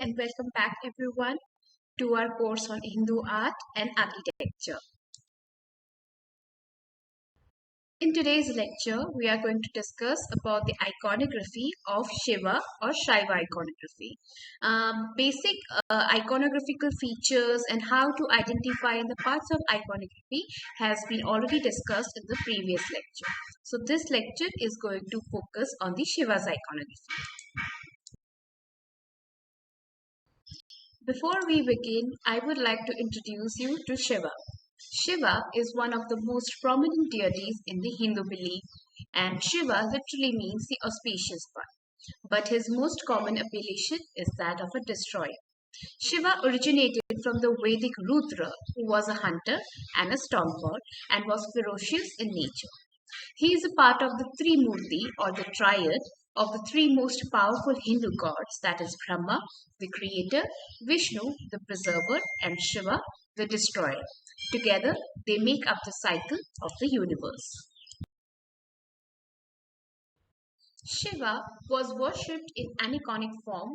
and welcome back everyone to our course on Hindu art and architecture. In today's lecture, we are going to discuss about the iconography of Śiva or Saiva iconography. Basic iconographical features and how to identify the parts of iconography has been already discussed in the previous lecture. So this lecture is going to focus on the Shiva's iconography. Before we begin, I would like to introduce you to Shiva. Shiva is one of the most prominent deities in the Hindu belief, and Shiva literally means the auspicious one. But his most common appellation is that of a destroyer. Shiva originated from the Vedic Rudra, who was a hunter and a storm god and was ferocious in nature. He is a part of the Trimurti or the triad of the three most powerful Hindu gods, that is Brahmā, the creator, Viṣṇu, the preserver, and Śiva, the destroyer. Together, they make up the cycle of the universe. Shiva was worshipped in aniconic form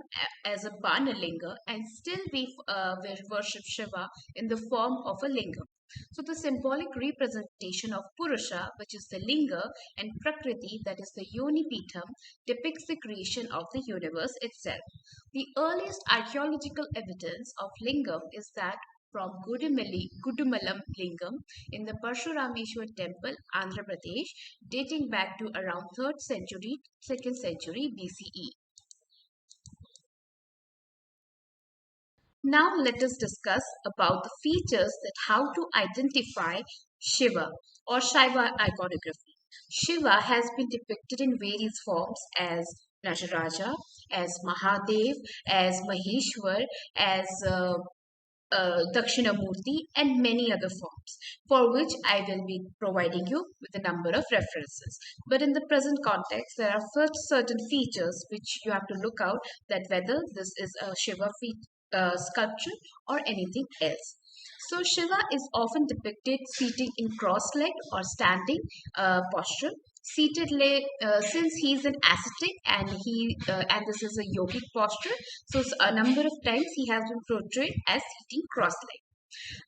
as a Bāṇaliṅga, and still we worship Shiva in the form of a lingam. So the symbolic representation of Purusha, which is the Liṅga, and Prakriti, that is the Yonī Pīṭha, depicts the creation of the universe itself. The earliest archaeological evidence of lingam is that from Gudimallam lingam in the Parashuramesvara Temple, Andhra Pradesh, dating back to around 3rd century, 2nd century BCE. Now let us discuss about the features that how to identify Shiva or Saiva iconography. Shiva has been depicted in various forms as Nataraja, as Mahadev, as Maheshwar, as Dakshinamurti, and many other forms, for which I will be providing you with a number of references. But in the present context, there are first certain features which you have to look out that whether this is a Shiva sculpture or anything else. So Shiva is often depicted seated in cross-legged or standing posture. Seated since he is an ascetic and this is a yogic posture, so a number of times he has been portrayed as sitting cross-legged.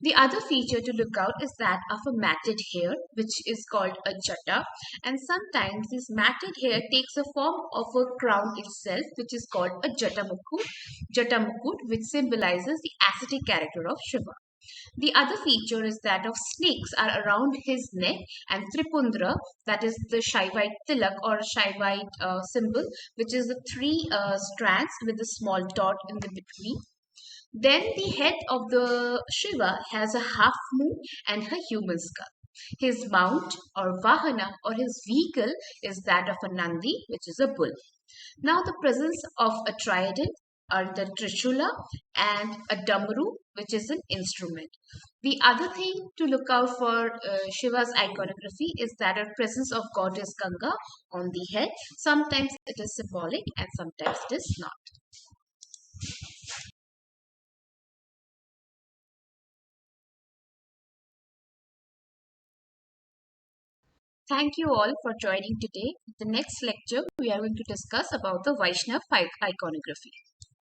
The other feature to look out is that of a matted hair, which is called a Jata, and sometimes this matted hair takes a form of a crown itself, which is called a Jatamukut, which symbolizes the ascetic character of Shiva. The other feature is that of snakes are around his neck, and Tripundra, that is the Saivite tilak or Saivite symbol, which is the three strands with a small dot in the between. Then the head of the Shiva has a half moon and a human skull. His mount or vahana or his vehicle is that of a Nandi, which is a bull. Now the presence of a trident are the Trisula and a Damru, which is an instrument. The other thing to look out for Shiva's iconography is that a presence of goddess Ganga on the head. Sometimes it is symbolic and sometimes it is not. Thank you all for joining today. The next lecture we are going to discuss about the Vaishnava iconography.